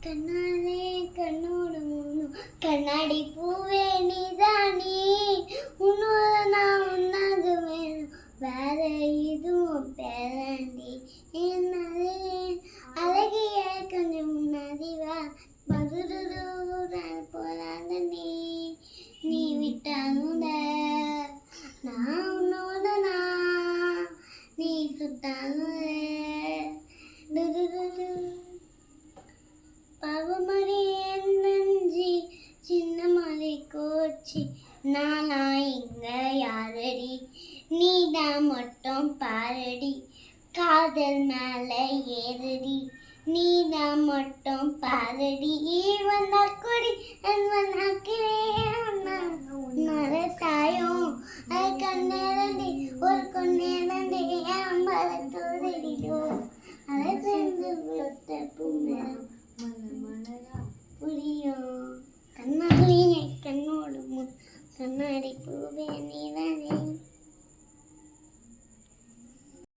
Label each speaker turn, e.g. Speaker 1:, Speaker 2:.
Speaker 1: கண்ணாலே கண்ணோடு முன்னும் கண்ணாடி பூவே நீதானே உன்னோட நான் உன்னாக வேணும் வேற இதுவும் பேரண்டி என்னது அழகிய கொஞ்சம் முன்னாடி வா மதுரூரான் போறாங்க நீ விட்டானுட நான் உன்னோட நான் நீ சுட்டானுட பாவமணி நஞ்சி சின்ன மலை கோச்சி நானா இங்க யாரடி நீதான் மட்டும் பாரடி காதல் மேல ஏறடி நீதான் மட்டும் பாரடி வந்தா கொடி சாயம் அது கண்ணேரண்டி ஒரு கொன்னேரண்டி அம்பல தோதடிடோ அதை சேர்ந்து விட்ட பூமரம் புரியும் கண்ணாடி கண்ணோடு கண்ணாடி பூவே நீதானே